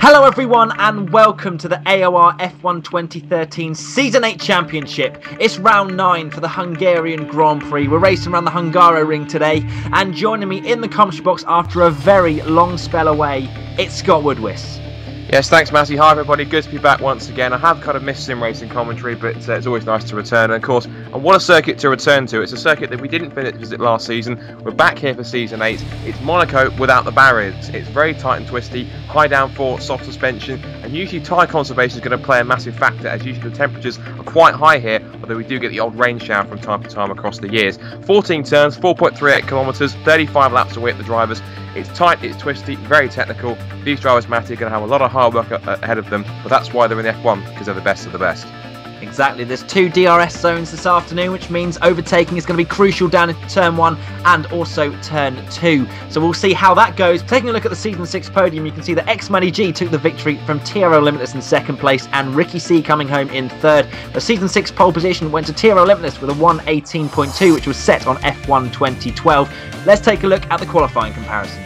Hello everyone and welcome to the AOR F1 2013 Season 8 Championship. It's round 9 for the Hungarian Grand Prix. We're racing around the Hungaroring today, and joining me in the commentary box after a very long spell away, it's Scott Woodwiss. Yes, thanks Matty. Hi everybody, good to be back once again. I have kind of missed sim racing commentary, but it's always nice to return. And of course, and what a circuit to return to. It's a circuit that we didn't visit last season. We're back here for Season 8. It's Monaco without the barriers. It's very tight and twisty, high downforce, soft suspension, and usually tyre conservation is going to play a massive factor, as usually the temperatures are quite high here, although we do get the odd rain shower from time to time across the years. 14 turns, 4.38 kilometres, 35 laps away at the drivers. It's tight, it's twisty, very technical. These drivers, Matty, are going to have a lot of hard work ahead of them, but that's why they're in the F1, because they're the best of the best. Exactly, there's 2 DRS zones this afternoon, which means overtaking is going to be crucial down into turn 1 and also turn 2. So we'll see how that goes. Taking a look at the Season 6 podium, you can see that xMattyG took the victory from TRO Limitless in 2nd place and Ricky C coming home in 3rd. The Season 6 pole position went to TRO Limitless with a 1:18.2, which was set on F1 2012. Let's take a look at the qualifying comparison.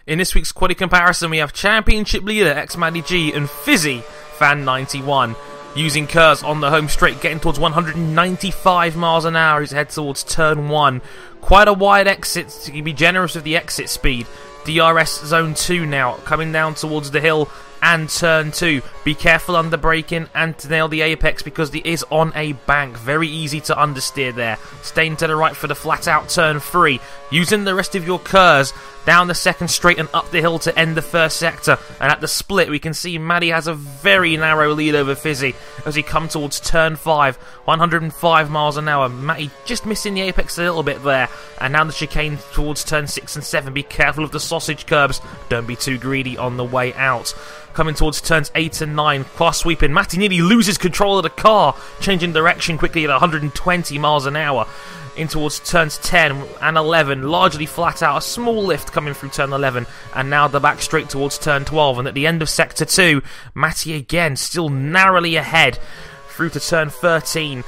In this week's Qualy comparison, we have Championship leader xMattyG and Fisi Fan 91 using curves on the home straight, getting towards 195 miles an hour as he heads towards turn 1. Quite a wide exit, so you can be generous with the exit speed. DRS zone 2 now, coming down towards the hill and turn 2. Be careful under braking and to nail the apex because it is on a bank. Very easy to understeer there. Staying to the right for the flat out turn 3. Using the rest of your curves down the 2nd straight and up the hill to end the 1st sector. And at the split we can see Matty has a very narrow lead over Fisi as he comes towards turn 5. 105 miles an hour. Matty just missing the apex a little bit there. And now the chicane towards turn 6 and 7. Be careful of the sausage curbs. Don't be too greedy on the way out. Coming towards turns 8 and 9, cross sweeping. Matty nearly loses control of the car, changing direction quickly at 120 miles an hour. In towards turns 10 and 11, largely flat out, a small lift coming through turn 11, and now the back straight towards turn 12. And at the end of sector 2, Matty again still narrowly ahead through to turn 13.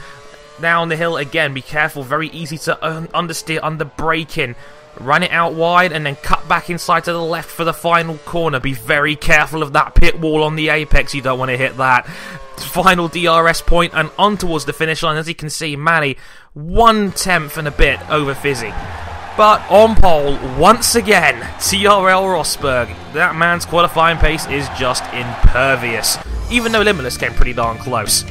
Down the hill again, be careful, very easy to understeer under braking. Run it out wide and then cut back inside to the left for the final corner. Be very careful of that pit wall on the apex, you don't want to hit that. Final DRS point and on towards the finish line. As you can see, Matty 1/10 and a bit over Fisi. But on pole, once again, TRL Rosberg. That man's qualifying pace is just impervious, even though Limitless came pretty darn close.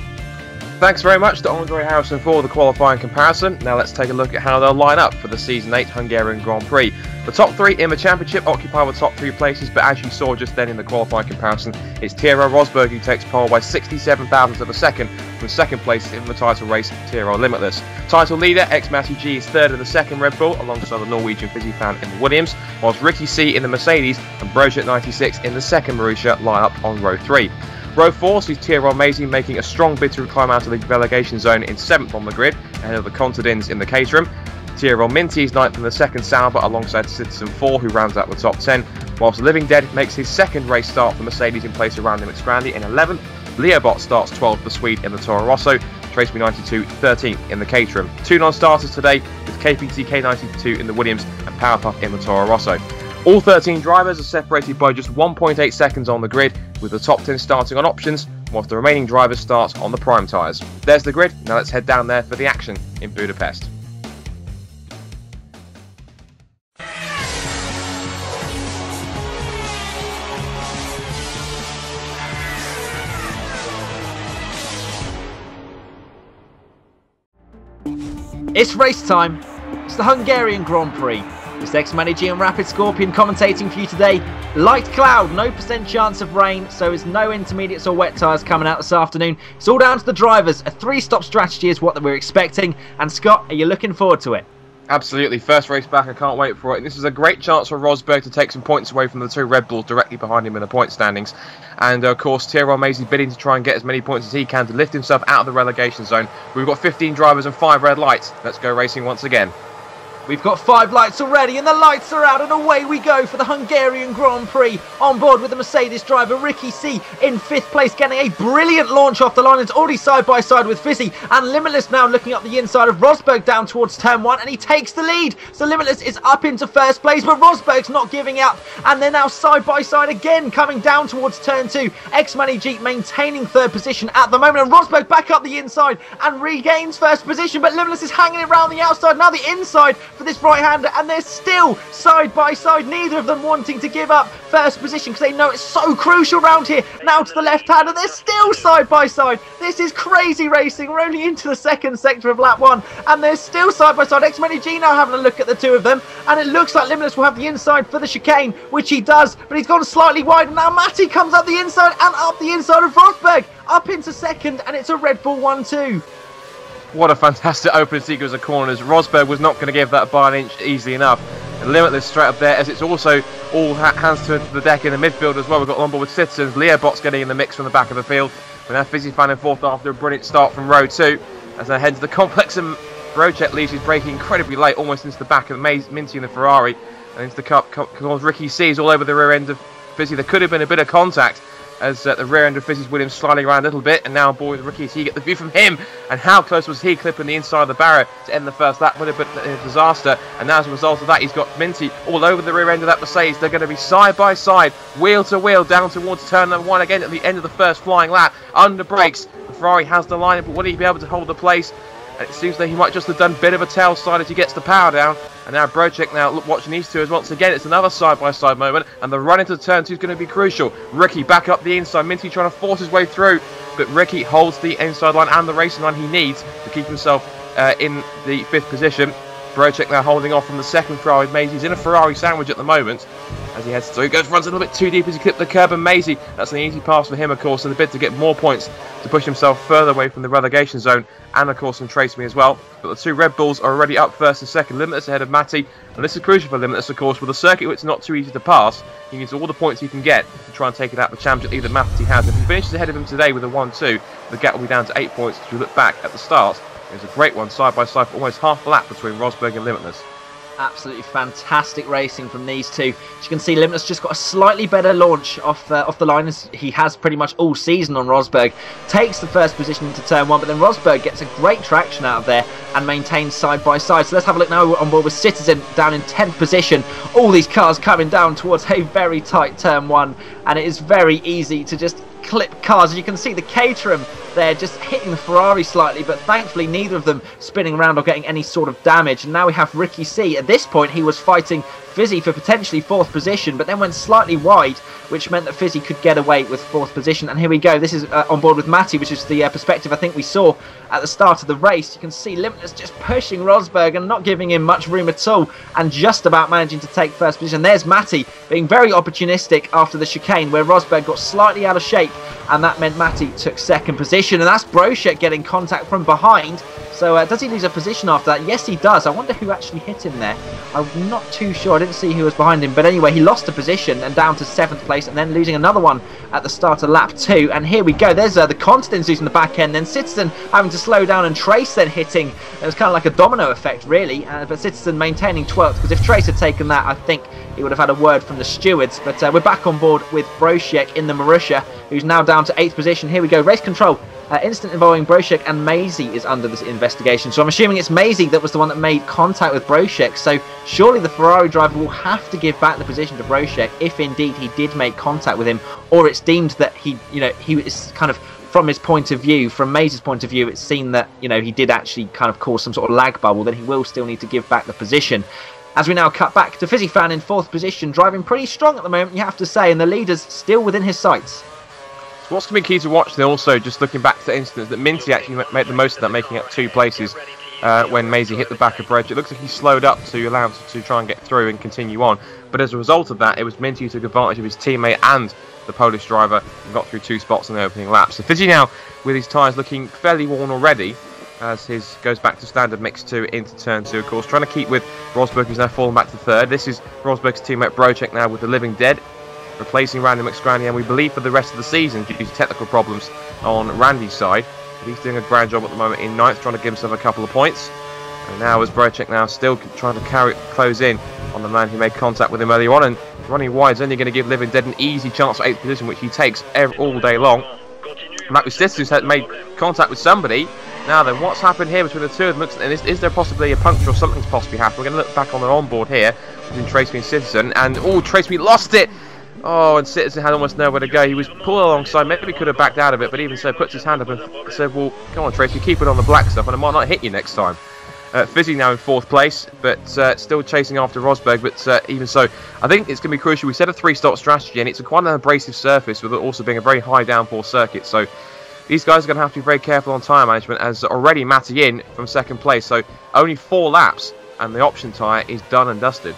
Thanks very much to Andre Harrison for the qualifying comparison. Now let's take a look at how they'll line up for the Season 8 Hungarian Grand Prix. The top 3 in the championship occupy the top 3 places, but as you saw just then in the qualifying comparison, it's TRO Rosberg who takes pole by 67 thousandths of a second from 2nd place in the title race, TRO Limitless. Title leader xMattyG is 3rd in the 2nd Red Bull, alongside the Norwegian Fisi fan in the Williams, whilst Ricky C in the Mercedes and Brojet 96 in the 2nd Marussia line up on row 3. Row 4 sees TRL Maisie making a strong bid to climb out of the relegation zone in 7th on the grid, ahead of the Contrubuted in the Caterham. TRL Minty is 9th in the 2nd Sauber alongside Citizen 4, who rounds out the top 10, whilst Living Dead makes his 2nd race start for Mercedes in place of Randy McScrandy in 11th. Leobot starts 12th for Swede in the Toro Rosso, Trace 92 13th in the Caterham. 2 non-starters today with KPT K92 in the Williams and Powerpuff in the Toro Rosso. All 13 drivers are separated by just 1.8 seconds on the grid, with the top 10 starting on options, whilst the remaining drivers start on the prime tyres. There's the grid, now let's head down there for the action in Budapest. It's race time. It's the Hungarian Grand Prix. It's xMattyG and RapidScorpion commentating for you today. Light cloud, no % chance of rain, so there's no intermediates or wet tyres coming out this afternoon. It's all down to the drivers. A 3-stop strategy is what we're expecting. And Scott, are you looking forward to it? Absolutely, first race back, I can't wait for it. This is a great chance for Rosberg to take some points away from the 2 Red Bulls directly behind him in the point standings. And of course, TRL Maisie bidding to try and get as many points as he can to lift himself out of the relegation zone. We've got 15 drivers and 5 red lights. Let's go racing once again. We've got 5 lights already, and the lights are out, and away we go for the Hungarian Grand Prix. On board with the Mercedes driver, Ricky C in 5th place, getting a brilliant launch off the line. It's already side by side with Fisi, and Limitless now looking up the inside of Rosberg down towards turn 1, and he takes the lead. So Limitless is up into 1st place, but Rosberg's not giving up, and they're now side by side again, coming down towards turn 2. xMattyG maintaining 3rd position at the moment, and Rosberg back up the inside and regains 1st position, but Limitless is hanging around the outside, now the inside for this right-hander, and they're still side by side, neither of them wanting to give up 1st position because they know it's so crucial round here. Now to the left-hander, they're still side by side. This is crazy racing. We're only into the 2nd sector of lap 1, and they're still side by side. xMattyG now having a look at the 2 of them, and it looks like Limitless will have the inside for the chicane, which he does, but he's gone slightly wide, and now Matty comes up the inside and up the inside of Rosberg, up into 2nd, and it's a Red Bull 1-2. What a fantastic opening sequence of corners. Rosberg was not going to give that by an inch easily enough. And Limitless straight up there, as it's also all hands to the deck in the midfield as well. We've got on board with Citizens. Leo Bots getting in the mix from the back of the field. We're now Fisi fan in 4th after a brilliant start from row 2. As they head to the complex, and Brocek leaves his braking incredibly late, almost into the back of Minty in the Ferrari. And into the cup, Ricky C's all over the rear end of Fisi. There could have been a bit of contact, as the rear end of Fisi's Williams sliding around a little bit, and now on board with Ricky C. Get the view from him, and how close was he clipping the inside of the barrier to end the first lap? Would have been a disaster, and now as a result of that, he's got Minty all over the rear end of that Mercedes. They're going to be side by side, wheel to wheel, down towards turn number 1 again at the end of the first flying lap. Under brakes, the Ferrari has the line, but will he be able to hold the place? And it seems that he might just have done a bit of a tail slide as he gets the power down. And now Brocek now watching these two as once again. It's another side-by-side moment, and the run into turn 2 is going to be crucial. Ricky back up the inside, Minty trying to force his way through, but Ricky holds the inside line and the racing line he needs to keep himself in the 5th position. Brocek now holding off from the 2nd Ferrari. Maisy's in a Ferrari sandwich at the moment as he heads through. He runs a little bit too deep as he clipped the curb, and Maisy, that's an easy pass for him, of course, in a bid to get more points to push himself further away from the relegation zone, and of course from Trace Me as well. But the 2 Red Bulls are already up 1st and 2nd. Limitless ahead of Matty, and this is crucial for Limitless, of course, with a circuit where it's not too easy to pass. He needs all the points he can get to try and take it out of the championship lead that Matty has. If he finishes ahead of him today with a 1-2, the gap will be down to 8 points. If you look back at the start, it was a great one side by side for almost half a lap between Rosberg and Limitless. Absolutely fantastic racing from these two. As you can see, Limitless just got a slightly better launch off the line, as he has pretty much all season on Rosberg. Takes the 1st position into turn 1, but then Rosberg gets a great traction out of there and maintains side by side. So let's have a look now on board with Citizen down in 10th position. All these cars coming down towards a very tight turn 1, and it is very easy to just clip cars. As you can see, the Caterham there just hitting the Ferrari slightly, but thankfully neither of them spinning around or getting any sort of damage. And now we have Ricky C. At this point he was fighting Fisi for potentially 4th position, but then went slightly wide, which meant that Fisi could get away with 4th position. And here we go, this is on board with Matty, which is the perspective I think we saw at the start of the race. You can see Limitless just pushing Rosberg and not giving him much room at all, and just about managing to take 1st position. There's Matty being very opportunistic after the chicane, where Rosberg got slightly out of shape, and that meant Matty took 2nd position. And that's Brocek getting contact from behind. So does he lose a position after that? Yes, he does. I wonder who actually hit him there. I'm not too sure. I didn't see who was behind him. But anyway, he lost a position and down to 7th place, and then losing another one at the start of lap 2. And here we go. There's the Continents losing the back end. Then Citizen having to slow down, and Trace then hitting. It was kind of like a domino effect, really. But Citizen maintaining 12th, because if Trace had taken that, I think he would have had a word from the stewards. But we're back on board with Brocek in the Marussia, who's now down to 8th position. Here we go. Race control. Incident involving Brocek and Maisie is under this investigation. So I'm assuming it's Maisie that was the one that made contact with Brocek. So surely the Ferrari driver will have to give back the position to Brocek if indeed he did make contact with him, or it's deemed that he was kind of, from his point of view, from Maisie's point of view, it's seen that, he did actually kind of cause some sort of lag bubble. Then he will still need to give back the position. As we now cut back to Fisi Fan in 4th position, driving pretty strong at the moment, you have to say, and the leader's still within his sights. So what's going to be key to watch then also, just looking back to instance, that Minty actually made the most of that, making up 2 places when Maisie hit the back of Brocek. It looks like he slowed up to allow him to try and get through and continue on. But as a result of that, it was Minty who took advantage of his teammate and the Polish driver and got through 2 spots in the opening lap. So Fisi now, with his tyres looking fairly worn already, as his goes back to standard mix 2 into turn 2, of course, trying to keep with Rosberg, who's now fallen back to 3rd. This is Rosberg's teammate Brocek now with the Living Dead, replacing Randy McScranny, and we believe for the rest of the season due to technical problems on Randy's side. But he's doing a grand job at the moment in 9th, trying to give himself a couple of points. And now as Brojek now still trying to close in on the man who made contact with him earlier on, and running wide is only going to give Living Dead an easy chance for 8th position, which he takes all day long. Matt Citizens had made contact with somebody. Now then, what's happened here between the two of them? And is there possibly a puncture or something's possibly happened? We're going to look back on their onboard here between Tracy and Citizen, and Tracy lost it! Oh, and Citizen had almost nowhere to go. He was pulled alongside, maybe he could have backed out of it, but even so, puts his hand up and said, well, come on Tracy, keep it on the black stuff and it might not hit you next time. Fisi now in 4th place, but still chasing after Rosberg, but even so, I think it's going to be crucial. We set a 3-stop strategy, and it's quite an abrasive surface, with it also being a very high downforce circuit, so these guys are going to have to be very careful on tyre management, as already Matty in from 2nd place, so only 4 laps, and the option tyre is done and dusted.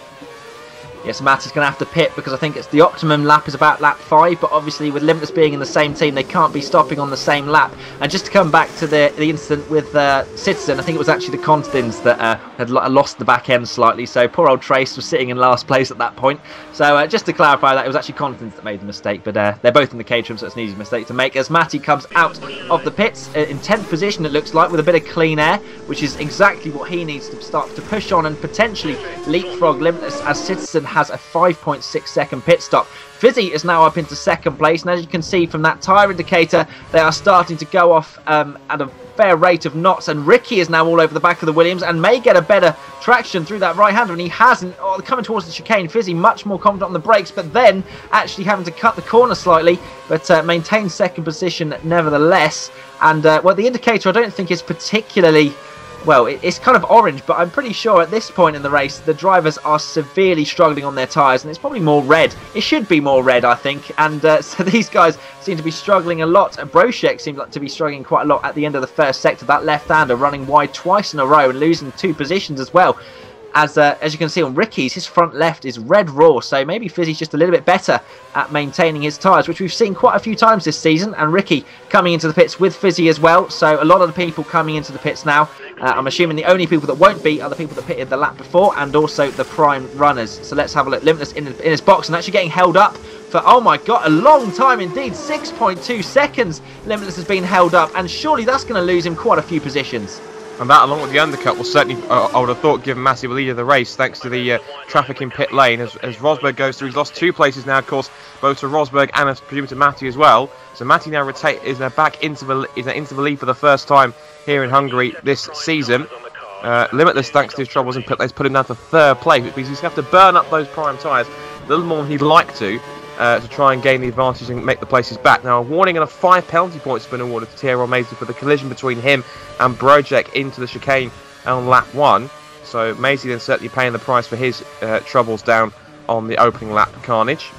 Yes, Matt is going to have to pit because I think it's the optimum lap is about lap 5, but obviously with Limitless being in the same team, they can't be stopping on the same lap. And just to come back to the incident with Citizen, I think it was actually the Constans that had lost the back end slightly, so poor old Trace was sitting in last place at that point. So just to clarify that, it was actually Constans that made the mistake, but they're both in the cage room, so it's an easy mistake to make. As Matty comes out of the pits in 10th position, it looks like, with a bit of clean air, which is exactly what he needs to start to push on and potentially leapfrog Limitless, as Citizen has a 5.6 second pit stop. Fisi is now up into 2nd place, and as you can see from that tyre indicator, they are starting to go off at a fair rate of knots, and Ricky is now all over the back of the Williams and may get a better traction through that right-hander, and he hasn't. Coming towards the chicane, Fisi much more confident on the brakes, but then actually having to cut the corner slightly, but maintains 2nd position nevertheless. And well, the indicator I don't think is particularly... Well, it's kind of orange, but I'm pretty sure at this point in the race, the drivers are severely struggling on their tyres, and it's probably more red. It should be more red, I think, and so these guys seem to be struggling a lot. Brojek seemed like to be struggling quite a lot at the end of the 1st sector. That left-hander running wide twice in a row and losing 2 positions as well. As you can see on Ricky's, his front left is red raw, so maybe Fisi's just a little bit better at maintaining his tyres, which we've seen quite a few times this season, and Ricky coming into the pits with Fisi as well, so a lot of the people coming into the pits now, I'm assuming the only people that won't be are the people that pitted the lap before, and also the prime runners. So let's have a look. Limitless in his box and actually getting held up for, oh my god, a long time indeed, 6.2 seconds Limitless has been held up, and surely that's going to lose him quite a few positions. And that, along with the undercut, will certainly, I would have thought, give massive lead of the race, thanks to the traffic in pit lane. As Rosberg goes through, he's lost 2 places now, of course, both to Rosberg and, I presume, to Matty as well. So Matty now is now back into the lead for the first time here in Hungary this season. Limitless, thanks to his troubles in pit lane, has put him down to 3rd place, which means he's going to have to burn up those prime tyres a little more than he'd like to try and gain the advantage and make the places back. Now, a warning and a 5 penalty points have been awarded to Tyrrell Maisie for the collision between him and Brojek into the chicane on lap 1. So Maisie then certainly paying the price for his troubles down on the opening lap carnage.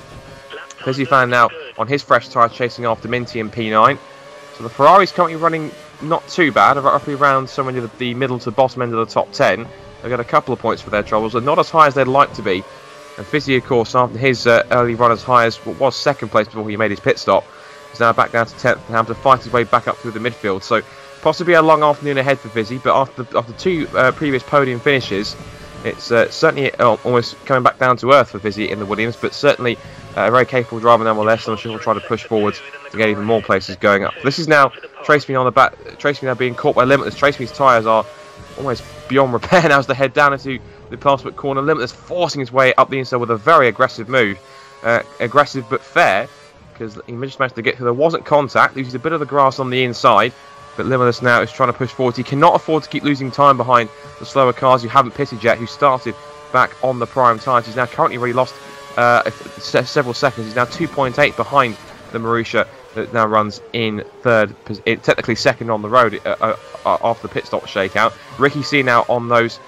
Fisi fan now on his fresh tyre chasing after Minty and P9. So the Ferrari's currently running not too bad, roughly around somewhere near the middle to bottom end of the top 10. They've got a couple of points for their troubles, but not as high as they'd like to be. And Fisi, of course, after his early run as high as what was 2nd place before he made his pit stop, is now back down to 10th and having to fight his way back up through the midfield. So possibly a long afternoon ahead for Fisi, but after 2 previous podium finishes, it's certainly almost coming back down to earth for Fisi in the Williams, but certainly a very capable driver nonetheless, and I'm sure he'll try to push forwards to get even more places going up. This is now Tracy on the back. Tracy now being caught by Limitless. Tracy's tyres are almost beyond repair now as they head down into the penultimate corner. Limitless forcing his way up the inside with a very aggressive move. Aggressive but fair, because he just managed to get through. There wasn't contact, loses a bit of the grass on the inside, but Limitless now is trying to push forward. He cannot afford to keep losing time behind the slower cars who haven't pitted yet, who started back on the prime tyres. He's now currently already lost several seconds. He's now 2.8 behind the Marussia that now runs in 3rd, technically 2nd on the road after the pit stop shakeout. Ricky C now on those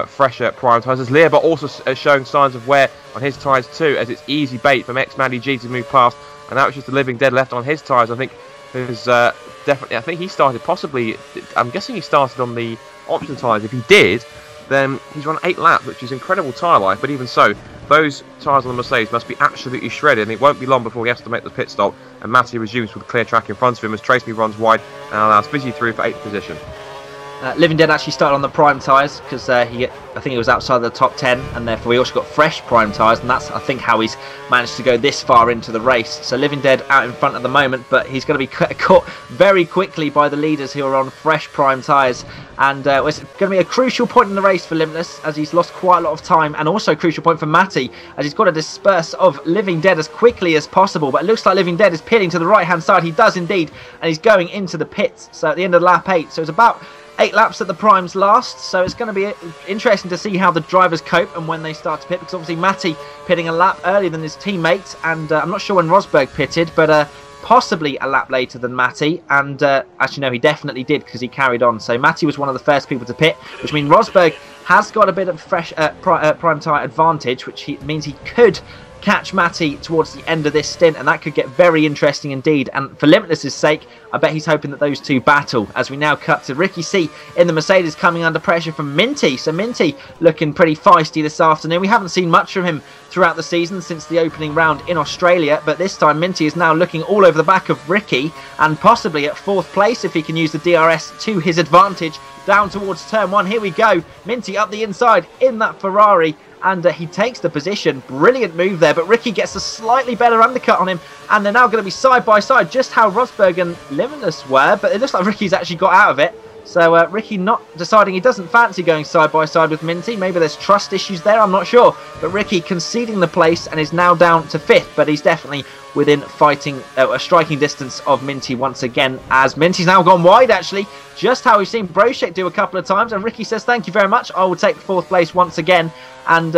fresher prime tyres, as Leaber also showing signs of wear on his tyres too, as it's easy bait from xMattyG to move past, and that was just a living dead left on his tyres. I think there's definitely, I think he started possibly, I'm guessing he started on the option tyres. If he did, then he's run 8 laps, which is incredible tyre life, but even so, those tyres on the Mercedes must be absolutely shredded, and it won't be long before he has to make the pit stop, and Matty resumes with clear track in front of him as Tracy runs wide and allows Fisi through for 8th position. Living Dead actually started on the prime tyres because I think he was outside the top 10, and therefore he also got fresh prime tyres, and that's, I think, how he's managed to go this far into the race. So Living Dead out in front at the moment, but he's going to be caught very quickly by the leaders who are on fresh prime tyres, and it's going to be a crucial point in the race for Limitless, as he's lost quite a lot of time, and also a crucial point for Matty, as he's got to disperse of Living Dead as quickly as possible. But it looks like Living Dead is pitting to the right hand side. He does indeed, and he's going into the pits, so at the end of lap 8. So it's about 8 laps at the primes last, so it's going to be interesting to see how the drivers cope and when they start to pit, because obviously Matty pitting a lap earlier than his teammate, and I'm not sure when Rosberg pitted, but possibly a lap later than Matty, and actually no, he definitely did, because he carried on. So Matty was one of the first people to pit, which means Rosberg has got a bit of fresh prime tyre advantage, which means he could catch Matty towards the end of this stint, and that could get very interesting indeed. And for Limitless's sake, I bet he's hoping that those two battle, as we now cut to Ricky C in the Mercedes coming under pressure from Minty. So Minty looking pretty feisty this afternoon. We haven't seen much from him throughout the season since the opening round in Australia, but this time Minty is now looking all over the back of Ricky, and possibly at 4th place if he can use the DRS to his advantage down towards turn 1. Here we go, Minty up the inside in that Ferrari, and he takes the position. Brilliant move there, but Ricky gets a slightly better undercut on him, and they're now going to be side by side, just how Rosberg and Limitless were, but it looks like Ricky's actually got out of it. So Ricky not deciding he doesn't fancy going side by side with Minty. Maybe there's trust issues there, I'm not sure. But Ricky conceding the place and is now down to 5th, but he's definitely within a striking distance of Minty once again, as Minty's now gone wide actually, just how we've seen Brochek do a couple of times, and Ricky says thank you very much, I will take 4th place once again. And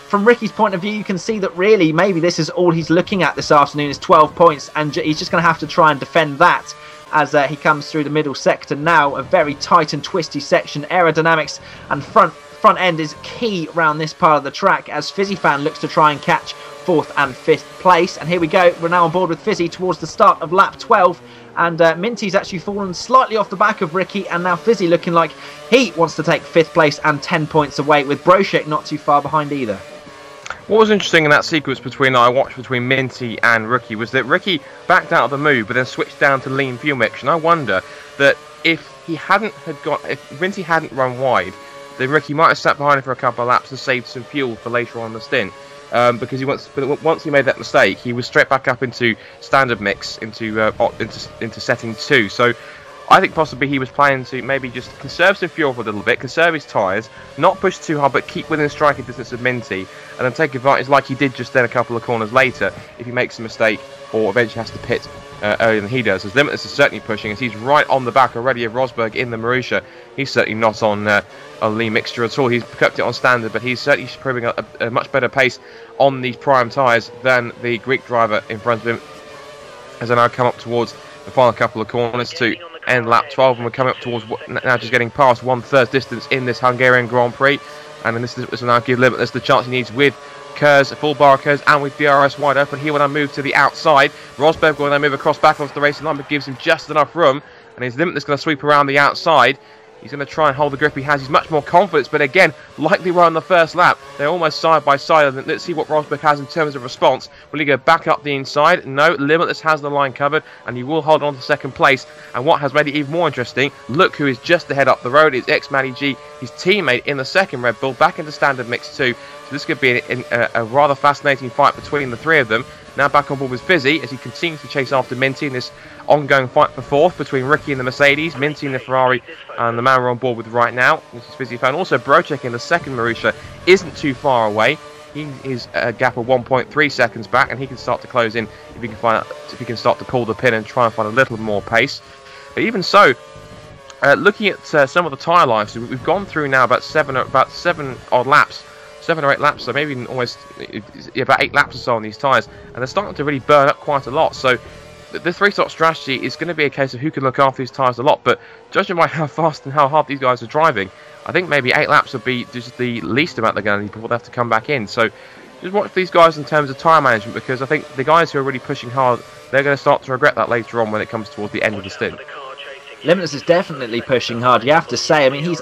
from Ricky's point of view, you can see that really maybe this is all he's looking at this afternoon is 12 points, and he's just going to have to try and defend that as he comes through the middle sector now. A very tight and twisty section. Aerodynamics and front end is key around this part of the track, as Fisi fan looks to try and catch 4th and 5th place. And here we go, we're now on board with Fisi towards the start of lap 12, and Minty's actually fallen slightly off the back of Ricky, and now Fisi looking like he wants to take 5th place and 10 points away, with Brochek not too far behind either. What was interesting in that sequence I watched between Minty and Ricky was that Ricky backed out of the move but then switched down to lean fuel mix, and I wonder that if Minty hadn't run wide, then Ricky might have sat behind him for a couple of laps and saved some fuel for later on in the stint. Because once he made that mistake, he was straight back up into standard mix, into setting 2. So I think possibly he was planning to maybe just conserve some fuel for a little bit, conserve his tyres, not push too hard, but keep within striking distance of Minty, and then take advantage like he did just then a couple of corners later if he makes a mistake or eventually has to pit earlier than he does. As Limitless is certainly pushing, as he's right on the back already of Rosberg in the Marussia. He's certainly not on a lean mixture at all. He's kept it on standard, but he's certainly proving a much better pace on these prime tyres than the Greek driver in front of him, as I now come up towards the final couple of corners to end lap 12, and we're coming up towards now just getting past 1/3 distance in this Hungarian Grand Prix, and then this will now give Limitless the chance he needs with Kurz, full bar Kurz, and with DRS wide open. Here when I move to the outside, Rosberg will then move across back onto the racing line, but gives him just enough room, and his Limitless going to sweep around the outside. He's going to try and hold the grip he has. He's much more confidence, but again, like they were on the first lap, they're almost side by side. Let's see what Rosberg has in terms of response. Will he go back up the inside? No, Limitless has the line covered, and he will hold on to 2nd place. And what has made it even more interesting, look who is just ahead up the road. It's xMattyG, his teammate in the 2nd Red Bull, back into standard mix 2. So this could be a rather fascinating fight between the 3 of them. Now back on board with Fisi as he continues to chase after Minty in this ongoing fight for 4th between Ricky and the Mercedes, Minty and the Ferrari, and the man we're on board with right now. This is Fisi fan. Also Brochek in the 2nd Marussia isn't too far away. He is a gap of 1.3 seconds back, and he can start to close in if he can start to pull the pin and try and find a little more pace. But even so, looking at some of the tyre lives, we've gone through now about 7 odd laps. 7 or 8 laps, so maybe almost about 8 laps or so on these tyres, and they're starting to really burn up quite a lot. So the 3-stop strategy is going to be a case of who can look after these tyres a lot, but judging by how fast and how hard these guys are driving, I think maybe 8 laps would be just the least amount they're going to need before they have to come back in. So just watch these guys in terms of tyre management, because I think the guys who are really pushing hard, they're going to start to regret that later on when it comes towards the end of the stint. Limitless is definitely pushing hard, you have to say. I mean, he's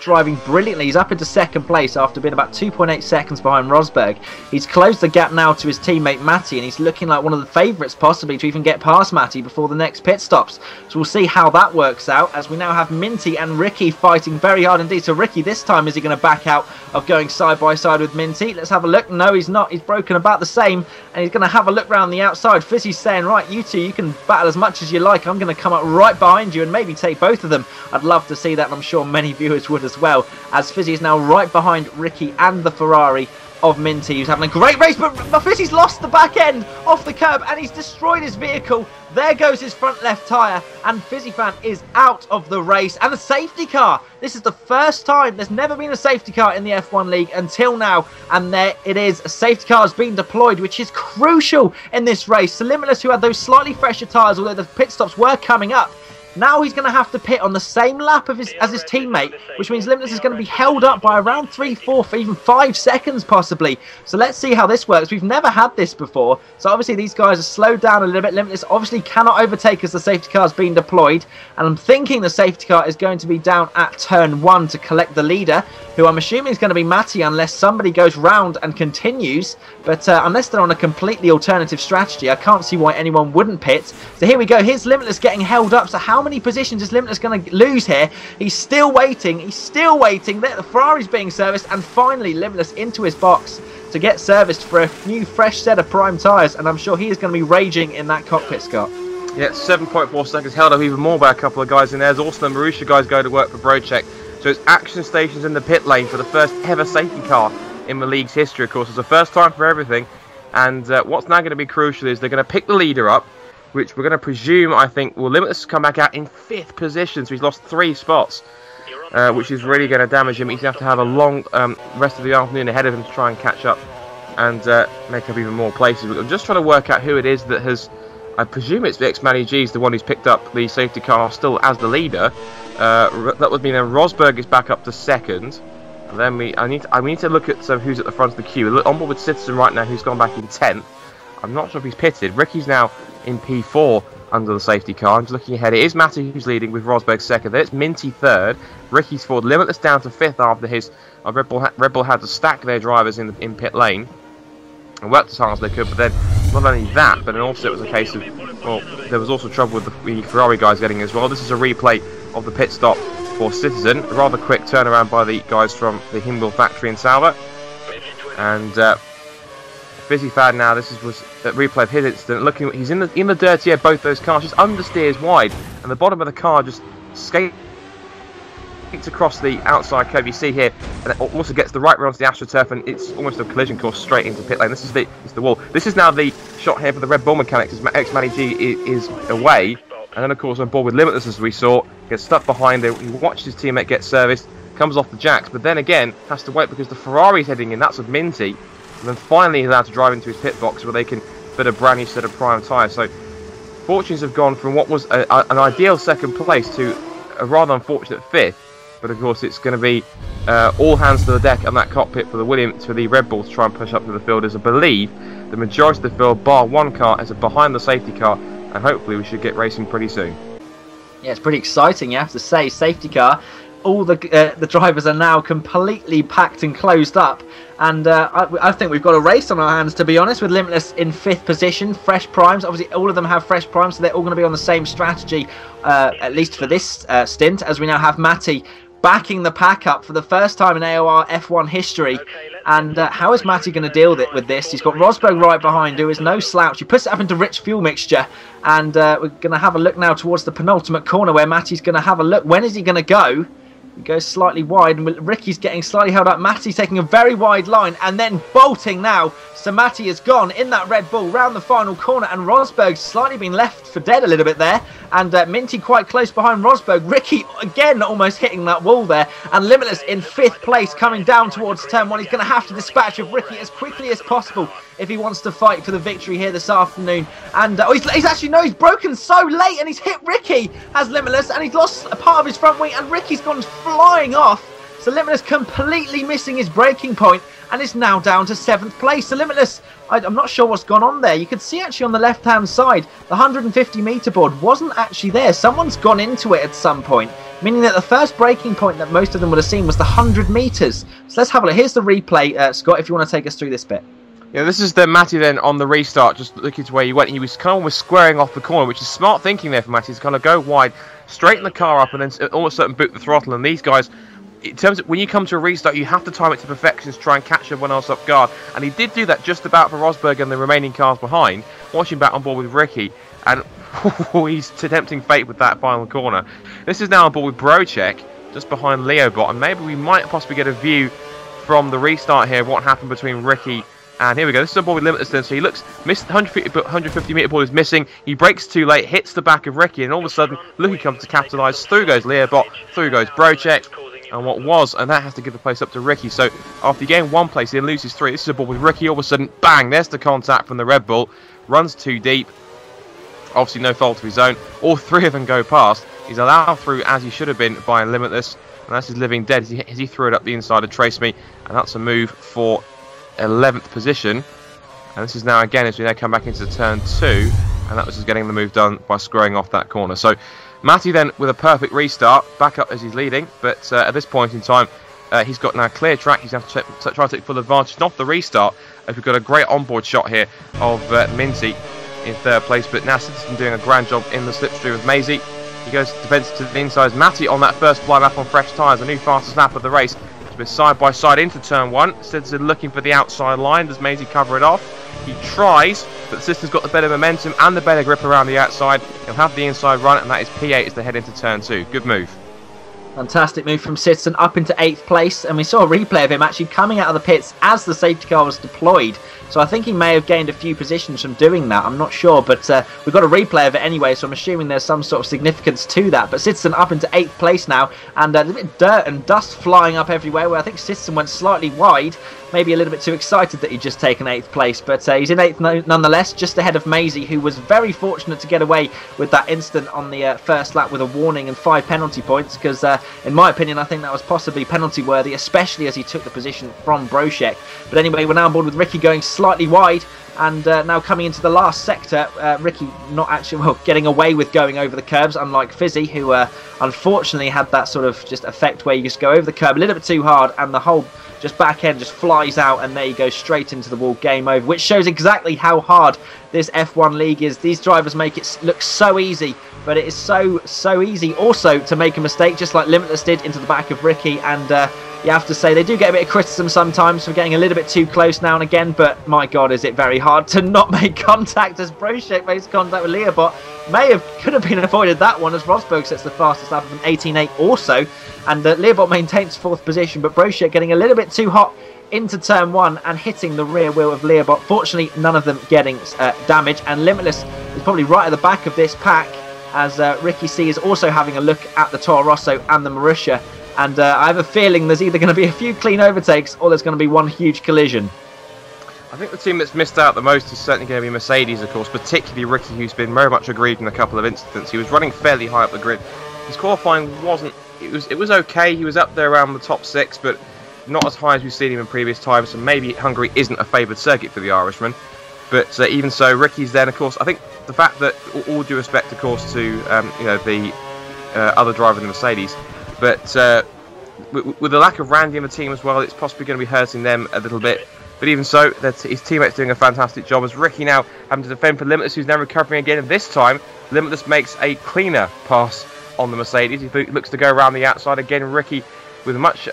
driving brilliantly. He's up into second place after being about 2.8 seconds behind Rosberg. He's closed the gap now to his teammate Matty, and he's looking like one of the favourites possibly to even get past Matty before the next pit stops. So we'll see how that works out, as we now have Minty and Ricky fighting very hard indeed. So Ricky this time, is he going to back out of going side by side with Minty? Let's have a look. No, he's not. He's broken about the same, and he's going to have a look round the outside. Fisi's saying, right, you two, you can battle as much as you like. I'm going to come up right behind you and maybe take both of them. I'd love to see that, and I'm sure many viewers would as well, as Fisi is now right behind Ricky and the Ferrari of Minty, who's having a great race, but Fisi's lost the back end off the curb and he's destroyed his vehicle. There goes his front left tyre, and Fisi fan is out of the race. And the safety car, this is the first time, there's never been a safety car in the F1 League until now, and there it is, a safety car has been deployed, which is crucial in this race. So Limitless, who had those slightly fresher tyres, although the pit stops were coming up, now he's going to have to pit on the same lap as his teammate, which means Limitless is going to be held up by around 3, 4, even 5 seconds possibly. So let's see how this works. We've never had this before, so obviously these guys are slowed down a little bit. Limitless obviously cannot overtake as the safety car has been deployed, and I'm thinking the safety car is going to be down at turn 1 to collect the leader, who I'm assuming is going to be Matty unless somebody goes round and continues. But unless they're on a completely alternative strategy, I can't see why anyone wouldn't pit. So here we go. Here's Limitless getting held up. So how many positions is Limitless going to lose here? He's still waiting. He's still waiting. The Ferrari's being serviced, and finally Limitless into his box to get serviced for a new fresh set of prime tyres, and I'm sure he is going to be raging in that cockpit, Scott. Yeah, 7.4 seconds, held up even more by a couple of guys in there. There's also the Marussia guys go to work for Brocheck. So it's action stations in the pit lane for the first ever safety car in the league's history, of course. It's the first time for everything. And what's now going to be crucial is they're going to pick the leader up, which we're going to presume, I think, will Limitless to come back out in 5th position. So he's lost 3 spots, which is really going to damage him. He's going to have a long rest of the afternoon ahead of him to try and catch up and make up even more places. But I'm just trying to work out who it is that has... I presume it's the xMattyG is the one who's picked up the safety car still as the leader. That would mean then Rosberg is back up to 2nd. And then we need to look at who's at the front of the queue. We're on board with Citizen right now, who's gone back in 10th. I'm not sure if he's pitted. Ricky's now in P4 under the safety car. I'm just looking ahead. It is Matty who's leading with Rosberg 2nd. Then it's Minty 3rd. Ricky's 4th. Limitless down to 5th after his Red Bull had to stack their drivers in pit lane and worked as hard as they could. But then not only that, but then also it was a case of, well, there was also trouble with the Ferrari guys getting as well. This is a replay of the pit stop for Citizen. A rather quick turnaround by the guys from the Himwell factory in Salva. And Fisi fan now, this was a replay of his incident. Looking, he's in the dirty air, both those cars, just understeers wide, and the bottom of the car just skates across the outside curve you see here, and it also gets the right way onto the AstroTurf, and it's almost a collision course straight into pit lane. This is the wall. This is now the shot here for the Red Bull mechanics as xMattyG is away, and then of course on board with Limitless, as we saw, gets stuck behind it. He watched his teammate get serviced, comes off the jacks, but then again has to wait because the Ferrari's heading in. That's with Minty, and then finally he's allowed to drive into his pit box where they can fit a brand new set of prime tyres. So fortunes have gone from what was an ideal 2nd place to a rather unfortunate 5th. But of course, it's going to be all hands to the deck on that cockpit for the Red Bull to try and push up to the field. As I believe the majority of the field, bar one car, is behind the safety car, and hopefully we should get racing pretty soon. Yeah, it's pretty exciting, you have to say. Safety car, all the drivers are now completely packed and closed up, and I think we've got a race on our hands, to be honest, with Limitless in 5th position, fresh primes. Obviously all of them have fresh primes, so they're all going to be on the same strategy, at least for this stint, as we now have Matty backing the pack up for the first time in AOR F1 history. And how is Matty going to deal with this? He's got Rosberg right behind, who is no slouch. He puts it up into rich fuel mixture, and we're going to have a look now towards the penultimate corner where Matty's going to have a look. When is he going to go? He goes slightly wide, and Ricky's getting slightly held up. Matty's taking a very wide line and then bolting now. So Matty has gone in that Red Bull round the final corner, and Rosberg's slightly been left for dead a little bit there. And Minty quite close behind Rosberg. Ricky again almost hitting that wall there. And Limitless in 5th place coming down towards turn 1. He's going to have to dispatch of Ricky as quickly as possible if he wants to fight for the victory here this afternoon. And he's broken so late, and he's hit Ricky as Limitless, and he's lost a part of his front wing, and Ricky's gone flying off. So Limitless completely missing his braking point and is now down to 7th place. So Limitless, I'm not sure what's gone on there. You can see actually on the left-hand side, the 150-meter board wasn't actually there. Someone's gone into it at some point, meaning that the first braking point that most of them would have seen was the 100 meters. So let's have a look. Here's the replay, Scott, if you want to take us through this bit. Yeah, this is the Matty then on the restart, just looking to where he went. He was kind of almost squaring off the corner, which is smart thinking there for Matty, to kind of go wide, straighten the car up, and then all of a sudden boot the throttle. And these guys, in terms of when you come to a restart, you have to time it to perfection to try and catch everyone else off guard. And he did do that just about for Rosberg and the remaining cars behind. Watching back on board with Ricky, and he's tempting fate with that final corner. This is now on board with Brochek, just behind Leobot, and maybe we might possibly get a view from the restart here of what happened between Ricky. And here we go, this is on board with Limitless then, so he missed the 150 meter board is missing, he brakes too late, hits the back of Ricky, and all of a sudden, Lucky comes to capitalise, through goes Leobot, through goes Brochek, and that has to give the place up to Ricky. So after he gained 1 place, he then loses 3, this is a board with Ricky, all of a sudden, bang, there's the contact from the Red Bull, runs too deep, obviously no fault of his own, all 3 of them go past, he's allowed through as he should have been by Limitless, and that's his living dead as he threw it up the inside of Trace Me, and that's a move for 11th position. And this is now again as we now come back into turn 2, and that was just getting the move done by squaring off that corner. So Matty then with a perfect restart, back up as he's leading, but at this point in time he's got now clear track. He's going to have to try to take full advantage off the restart, as we've got a great onboard shot here of Minty in 3rd place, but now Citizen doing a grand job in the slipstream of Maisie. He goes defensive to the inside. Matty on that first fly lap on fresh tyres, a new fastest lap of the race. With side by side into turn 1, Citizen looking for the outside line. Does Maisie cover it off? He tries, but the Citizen's got the better momentum and the better grip around the outside. He'll have the inside run, and that is P8 as they head into turn 2. Good move. Fantastic move from Citizen up into 8th place, and we saw a replay of him actually coming out of the pits as the safety car was deployed. So I think he may have gained a few positions from doing that. I'm not sure, but we've got a replay of it anyway, so I'm assuming there's some sort of significance to that. But Citizen up into 8th place now, and a bit of dirt and dust flying up everywhere, where I think Citizen went slightly wide. Maybe a little bit too excited that he'd just taken 8th place, but he's in 8th nonetheless, just ahead of Maisie, who was very fortunate to get away with that incident on the first lap with a warning and 5 penalty points, because in my opinion I think that was possibly penalty worthy, especially as he took the position from Brochek. But anyway, we're now on board with Ricky going slightly wide, and now coming into the last sector, Ricky not actually getting away with going over the curbs, unlike Fisi, who unfortunately had that sort of just effect where you just go over the curb a little bit too hard and the whole just back end just flies out, and there you go, straight into the wall, game over, which shows exactly how hard this F1 league is. These drivers make it look so easy, but it is so easy also to make a mistake, just like Limitless did into the back of Ricky. And you have to say they do get a bit of criticism sometimes for getting a little bit too close now and again, but my god, is it very hard to not make contact, as Brochek makes contact with Leobot. Could have been avoided that one, as Rosberg sets the fastest lap of an 18.8 also, and Leobot maintains 4th position, but Brochek getting a little bit too hot into turn 1 and hitting the rear wheel of Leobot. Fortunately, none of them getting damage, and Limitless is probably right at the back of this pack, as Ricky C is also having a look at the Toro Rosso and the Marussia, and I have a feeling there's either going to be a few clean overtakes or there's going to be one huge collision. I think the team that's missed out the most is certainly going to be Mercedes, of course, particularly Ricky, who's been very much aggrieved in a couple of incidents. He was running fairly high up the grid. His qualifying it was okay. He was up there around the top 6, but not as high as we've seen him in previous times, so maybe Hungary isn't a favoured circuit for the Irishman. But even so, Ricky's then, of course, I think the fact that, all due respect, of course, to the other driver in the Mercedes, but with the lack of Randy in the team as well, it's possibly going to be hurting them a little bit. But even so, his teammates doing a fantastic job, as Ricky now having to defend for Limitless, who's now recovering again, and this time Limitless makes a cleaner pass on the Mercedes. He looks to go around the outside again. Ricky with a much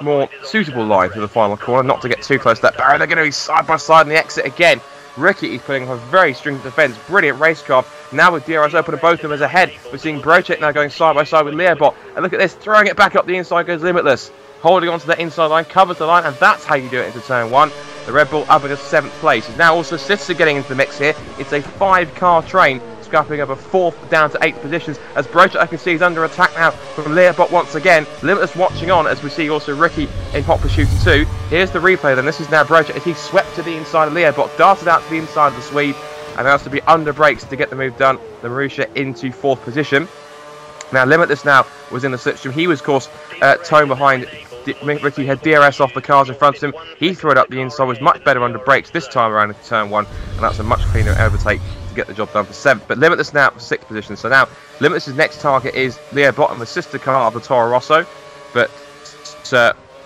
more suitable line for the final corner, not to get too close to that barrier. They're going to be side by side in the exit again. Ricky is putting up a very stringent defence. Brilliant racecraft. Now with DRS open and both of them as ahead. We're seeing Brochek now going side by side with Leobot. And look at this, throwing it back up the inside goes Limitless. Holding onto that inside line, covers the line, and that's how you do it into turn 1. The Red Bull up into 7th place. Is now also Citizen getting into the mix here. It's a 5-car train, scrapping up a 4th down to 8th positions, as Brochek, I can see, is under attack now from Leobot once again. Limitless watching on, as we see also Ricky in hot pursuit too. Here's the replay then. This is now Brochek as he swept to the inside of Leobot, darted out to the inside of the Swede, and has to be under brakes to get the move done. The Marussia into 4th position. Now Limitless now was in the slipstream. He was, of course, towing behind Ricky had DRS off the cars in front of him. He threw it up the inside, was much better under brakes this time around into turn 1, and that's a much cleaner overtake to get the job done for 7th. But Limitless now for 6th position. So now Limitless's next target is Leo Bottom, the sister car of the Toro Rosso. But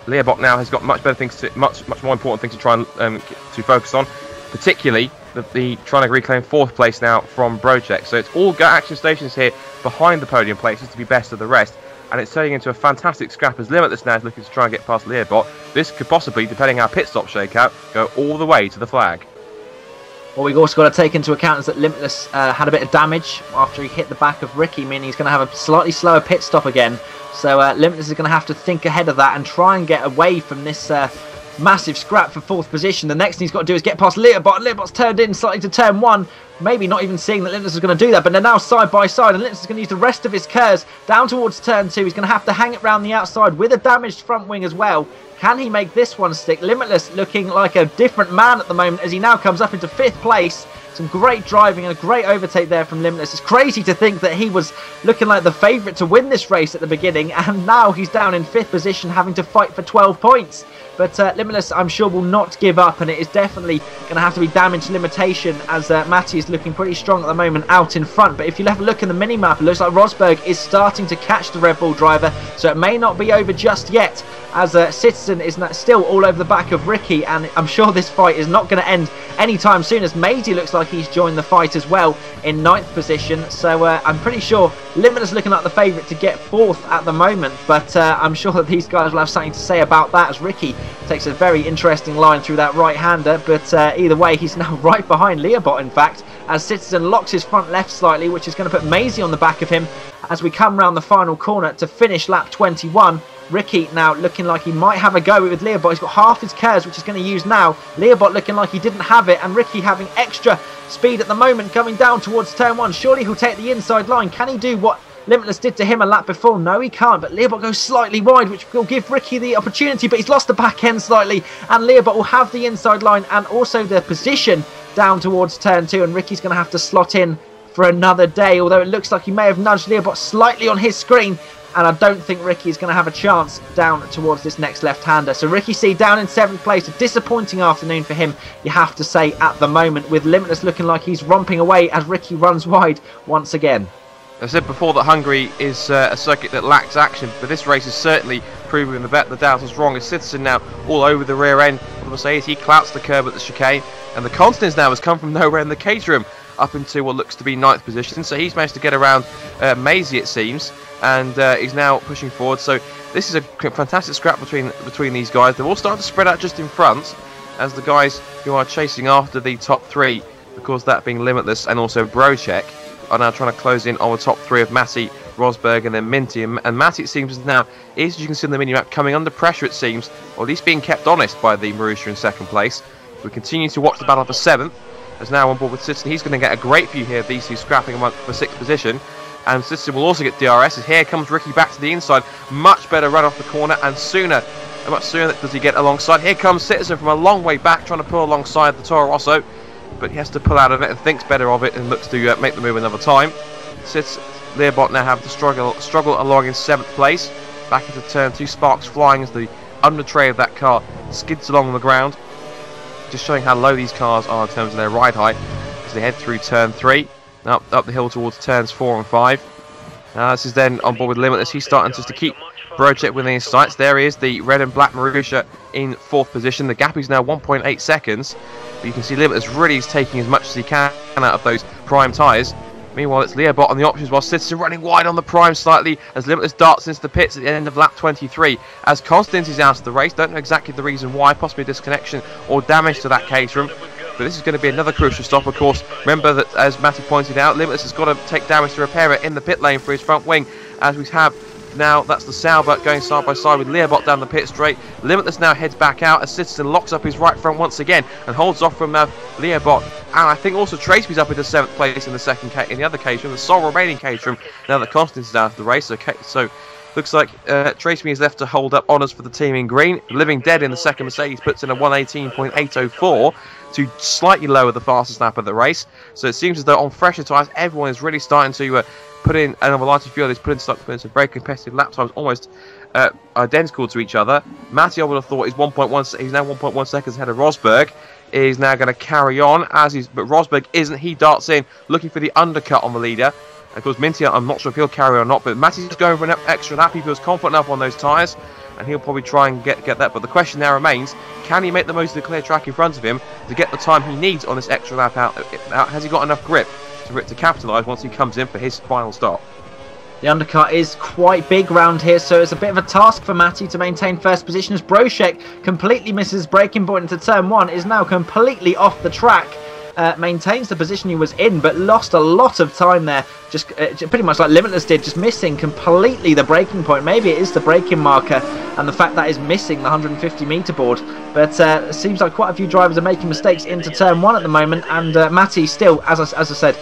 Leo Bot now has got much better things, much more important things to try and to focus on, particularly the trying to reclaim 4th place now from Brocek. So it's all action stations here behind the podium places to be best of the rest. And it's turning into a fantastic scrap as Limitless now is looking to try and get past Leobot. This could possibly, depending on how pit stop shake out, go all the way to the flag. What we've also got to take into account is that Limitless had a bit of damage after he hit the back of Ricky, meaning he's going to have a slightly slower pit stop again. So Limitless is going to have to think ahead of that and try and get away from this massive scrap for 4th position. The next thing he's got to do is get past Leobot. Leobot's turned in slightly to turn 1. Maybe not even seeing that Limitless is going to do that, but they're now side by side, and Limitless is going to use the rest of his curves down towards turn 2. He's going to have to hang it round the outside with a damaged front wing as well. Can he make this one stick? Limitless looking like a different man at the moment as he now comes up into 5th place. Some great driving and a great overtake there from Limitless. It's crazy to think that he was looking like the favourite to win this race at the beginning, and now he's down in 5th position having to fight for 12 points. But Limitless, I'm sure, will not give up, and it is definitely going to have to be damage limitation as Matty is looking pretty strong at the moment out in front. But if you have a look in the mini-map, it looks like Rosberg is starting to catch the Red Bull driver, so it may not be over just yet, as Citizen is still all over the back of Ricky, and I'm sure this fight is not going to end anytime soon, as Maisie looks like he's joined the fight as well in 9th position. So I'm pretty sure Limitless looking like the favourite to get 4th at the moment, but I'm sure that these guys will have something to say about that as Ricky takes a very interesting line through that right-hander. But either way, he's now right behind Leobot, in fact, as Citizen locks his front left slightly, which is going to put Maisie on the back of him as we come round the final corner to finish lap 21. Ricky now looking like he might have a go with Leobot. He's got half his curves, which he's going to use now. Leobot looking like he didn't have it, and Ricky having extra speed at the moment coming down towards turn 1. Surely he'll take the inside line. Can he do what Limitless did to him a lap before? No, he can't, but Leobot goes slightly wide, which will give Ricky the opportunity, but he's lost the back end slightly, and Leobot will have the inside line and also the position down towards turn 2, and Ricky's going to have to slot in for another day, although it looks like he may have nudged Leobot slightly on his screen, and I don't think Ricky is going to have a chance down towards this next left-hander. So Ricky C down in 7th place. A disappointing afternoon for him, you have to say, at the moment, with Limitless looking like he's romping away as Ricky runs wide once again. I said before that Hungary is a circuit that lacks action, but this race is certainly proving the doubt was wrong. As Citizen now all over the rear end of the Mercedes, he clouts the curb at the chicane, and the Constance now has come from nowhere in the Caterham up into what looks to be 9th position. So he's managed to get around Maisie, it seems, and he's now pushing forward. So this is a fantastic scrap between these guys. They're all starting to spread out just in front as the guys who are chasing after the top 3, of course that being Limitless and also Brocek, are now trying to close in on the top 3 of Matty, Rosberg and then Minty. And Matty, it seems, is now, as you can see in the mini-map, coming under pressure, it seems, or at least being kept honest by the Marussia in 2nd place. We continue to watch the battle for 7th, as now on board with Citizen. He's going to get a great view here of these two scrapping among for 6th position. And Citizen will also get DRS, as here comes Ricky back to the inside. Much better run off the corner, and much sooner does he get alongside. Here comes Citizen from a long way back, trying to pull alongside the Toro Rosso, but he has to pull out of it and thinks better of it and looks to make the move another time. Leobot now have to struggle along in 7th place. Back into turn 2, sparks flying as the under tray of that car skids along the ground. Just showing how low these cars are in terms of their ride height as they head through turn 3, up the hill towards turns 4 and 5. This is then on board with Limitless. He's starting just to keep Brocek within his sights. There he is, the red and black Marussia in 4th position. The gap is now 1.8 seconds. But you can see Limitless really is taking as much as he can out of those prime tyres. Meanwhile, it's Leobot on the options, while Citizen running wide on the prime slightly as Limitless darts into the pits at the end of lap 23. As Constance is out of the race, don't know exactly the reason why, possibly disconnection or damage to that Caterham. But this is going to be another crucial stop, of course. Remember that, as Matty pointed out, Limitless has got to take damage to repair it in the pit lane for his front wing, as we have now. That's the Sauber going side by side with Leobot down the pit straight. Limitless now heads back out as Citizen locks up his right front once again and holds off from Leobot. And I think also Traceby's up into 7th place in the other Caterham, the sole remaining Caterham, now that Constance is out of the race. So looks like Traceby is left to hold up honours for the team in green. Living Dead in the 2nd Mercedes puts in a 118.804 to slightly lower the fastest lap of the race. So it seems as though on fresher tyres, everyone is really starting to put in another lighter field. He's put in some very competitive lap times, almost identical to each other. Matty, I would have thought, is 1.1. He's now 1.1 seconds ahead of Rosberg. Is now going to carry on but Rosberg isn't. He darts in looking for the undercut on the leader. Of course, Minty, I'm not sure if he'll carry on or not, but Matty's just going for an extra lap. He feels confident enough on those tyres, and he'll probably try and get that. But the question now remains, can he make the most of the clear track in front of him to get the time he needs on this extra lap out? Has he got enough grip to capitalise once he comes in for his final stop? The undercut is quite big round here, so it's a bit of a task for Matty to maintain first position as Brochek completely misses braking point into turn 1, is now completely off the track. Maintains the position he was in, but lost a lot of time there, just pretty much like Limitless did, just missing completely the braking point. Maybe it is the braking marker and the fact that is missing the 150 meter board, but it seems like quite a few drivers are making mistakes into turn 1 at the moment, and Matty still, as I said,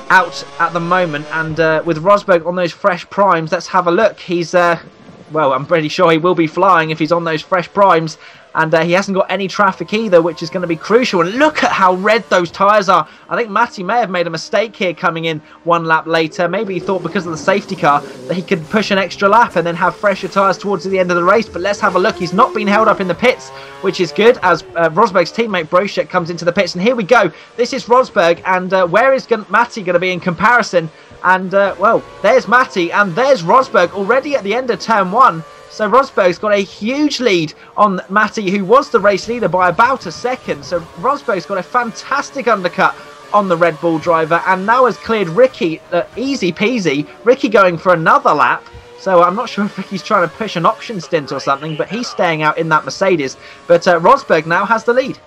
out at the moment. And with Rosberg on those fresh primes, let's have a look. He's well, I'm pretty sure he will be flying if he's on those fresh primes, and he hasn't got any traffic either, which is going to be crucial. And look at how red those tyres are. I think Matty may have made a mistake here coming in one lap later. Maybe he thought because of the safety car that he could push an extra lap and then have fresher tyres towards the end of the race. But let's have a look. He's not been held up in the pits, which is good, as Rosberg's teammate Brochek comes into the pits. And here we go. This is Rosberg, and where is Matty going to be in comparison? And well, there's Matty and there's Rosberg already at the end of turn 1. So Rosberg's got a huge lead on Matty, who was the race leader, by about a second. So Rosberg's got a fantastic undercut on the Red Bull driver, and now has cleared Ricky easy peasy. Ricky going for another lap. So I'm not sure if Ricky's trying to push an option stint or something, but he's staying out in that Mercedes. But Rosberg now has the lead.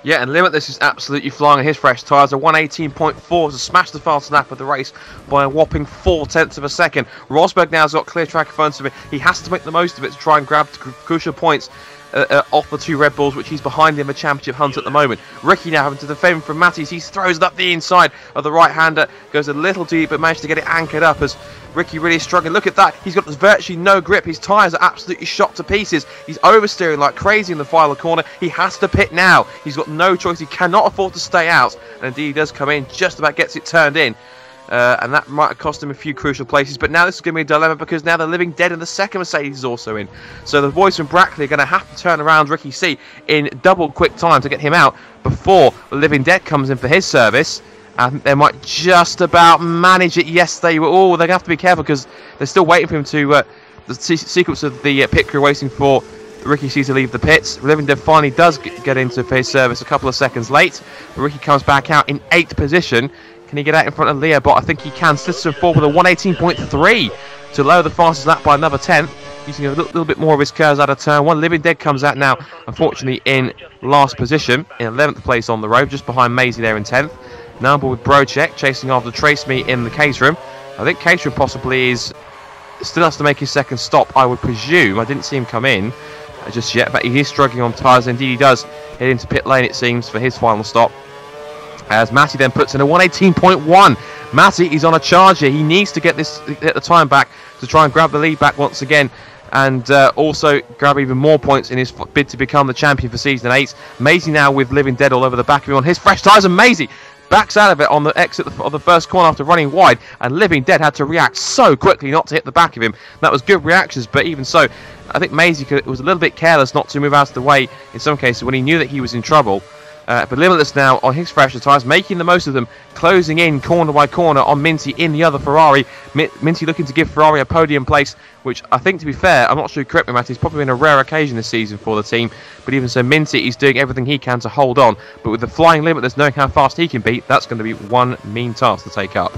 Yeah, and Limitless is absolutely flying on his fresh tyres. A 118.4 to smash the fastest lap of the race by a whopping 0.4 of a second. Rosberg now has got clear track in front of him. He has to make the most of it to try and grab crucial points off the two Red Bulls, which he's behind in the championship hunt at the moment. Ricky now having to defend from Matty's. He throws it up the inside of the right-hander, goes a little deep, but managed to get it anchored up as Ricky really is struggling. Look at that. He's got virtually no grip. His tyres are absolutely shot to pieces. He's oversteering like crazy in the final corner. He has to pit now. He's got no choice. He cannot afford to stay out. And indeed, he does come in, just about gets it turned in. And that might have cost him a few crucial places. But now this is going to be a dilemma, because now the Living Dead and the second Mercedes is also in. So the boys from Brackley are going to have to turn around Ricky C in double quick time to get him out before the Living Dead comes in for his service. And they might just about manage it. Yes, they will. Oh, they're going to have to be careful, because they're still waiting for him to... the sequence of the pit crew waiting for Ricky C to leave the pits. Living Dead finally does get into his service a couple of seconds late. But Ricky comes back out in 8th position. Can he get out in front of Leo? But I think he can. Slits forward with a 118.3 to lower the fastest lap by another 10th. Using a little bit more of his curves out of turn 1. Living Dead comes out now, unfortunately, in last position, in 11th place on the road, just behind Maisie there in 10th. Number with Brochek chasing after Trace Me in the Caterham. I think Caterham possibly still has to make his second stop, I would presume. I didn't see him come in just yet, but he is struggling on tyres. Indeed, he does head into pit lane, it seems, for his final stop. As Matty then puts in a 118.1. Matty is on a charge here. He needs to get the time back to try and grab the lead back once again, and also grab even more points in his bid to become the champion for Season 8. Maisie now with Living Dead all over the back of him on his fresh tyres, and Maisie backs out of it on the exit of the first corner after running wide, and Living Dead had to react so quickly not to hit the back of him. That was good reactions, but even so, I think Maisie was a little bit careless not to move out of the way in some cases when he knew that he was in trouble. But Limitless now on his fresher tyres, making the most of them, closing in corner by corner on Minty in the other Ferrari. Minty looking to give Ferrari a podium place, which I think, to be fair, I'm not sure, correct me, Matt, it's probably been a rare occasion this season for the team. But even so, Minty is doing everything he can to hold on. But with the flying Limitless knowing how fast he can be, that's going to be one mean task to take up.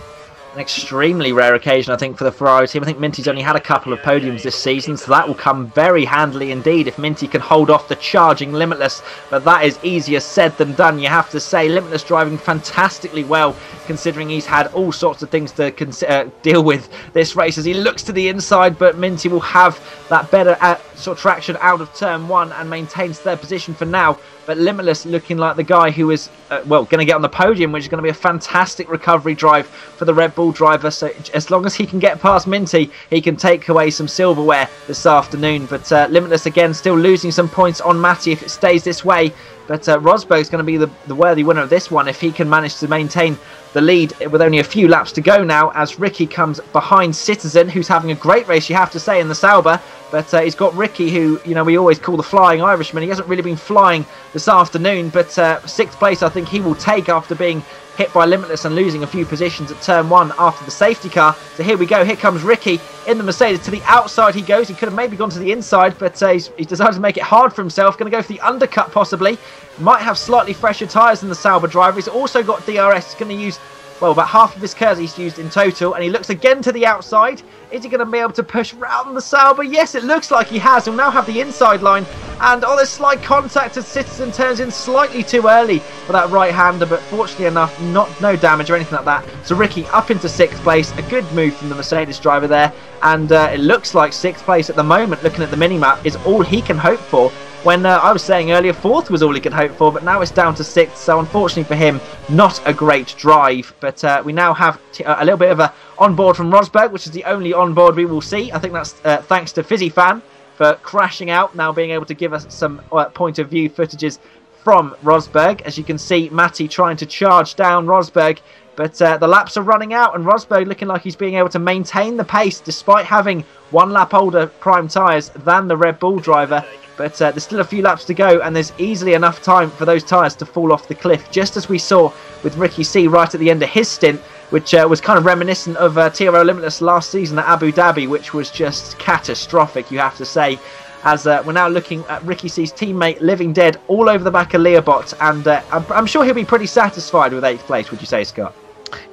An extremely rare occasion, I think, for the Ferrari team. I think Minty's only had a couple of podiums this season, so that will come very handily indeed if Minty can hold off the charging Limitless. But that is easier said than done, you have to say. Limitless driving fantastically well, considering he's had all sorts of things to deal with this race as he looks to the inside. But Minty will have that better sort of traction out of turn 1 and maintains third position for now. But Limitless looking like the guy who is, well, going to get on the podium, which is going to be a fantastic recovery drive for the Red Bull driver. So as long as he can get past Minty, he can take away some silverware this afternoon. But Limitless, again, still losing some points on Matty if it stays this way. but Rosberg's going to be the worthy winner of this one if he can manage to maintain the lead with only a few laps to go now, as Ricky comes behind Citizen, who's having a great race, you have to say, in the Sauber. But he's got Ricky, who, you know, we always call the Flying Irishman. He hasn't really been flying this afternoon, but 6th place I think he will take after being hit by Limitless and losing a few positions at turn 1 after the safety car. So here we go, here comes Ricky in the Mercedes. To the outside he goes. He could have maybe gone to the inside, but he's decided to make it hard for himself. Going to go for the undercut possibly. Might have slightly fresher tyres than the Sauber driver. He's also got DRS. He's going to use, well, about half of his curves he's used in total, and he looks again to the outside. Is he going to be able to push round the Sauber? Yes, it looks like he has. He'll now have the inside line, and there's slight contact as Citizen turns in slightly too early for that right-hander, but fortunately enough, no damage or anything like that. So Ricky up into 6th place, a good move from the Mercedes driver there, and it looks like 6th place at the moment, looking at the mini-map, is all he can hope for. When I was saying earlier 4th was all he could hope for, but now it's down to 6th, so unfortunately for him, not a great drive. But we now have a little bit of a onboard from Rosberg, which is the only onboard we will see. I think that's thanks to Fisi fan for crashing out, now being able to give us some point of view footages from Rosberg. As you can see, Matty trying to charge down Rosberg, but the laps are running out, and Rosberg looking like he's being able to maintain the pace despite having 1 lap older prime tyres than the Red Bull driver. But there's still a few laps to go, and there's easily enough time for those tyres to fall off the cliff, just as we saw with Ricky C right at the end of his stint, which was kind of reminiscent of TRO Limitless last season at Abu Dhabi, which was just catastrophic, you have to say. As we're now looking at Ricky C's teammate Living Dead all over the back of Learbot, and I'm sure he'll be pretty satisfied with 8th place, would you say, Scott?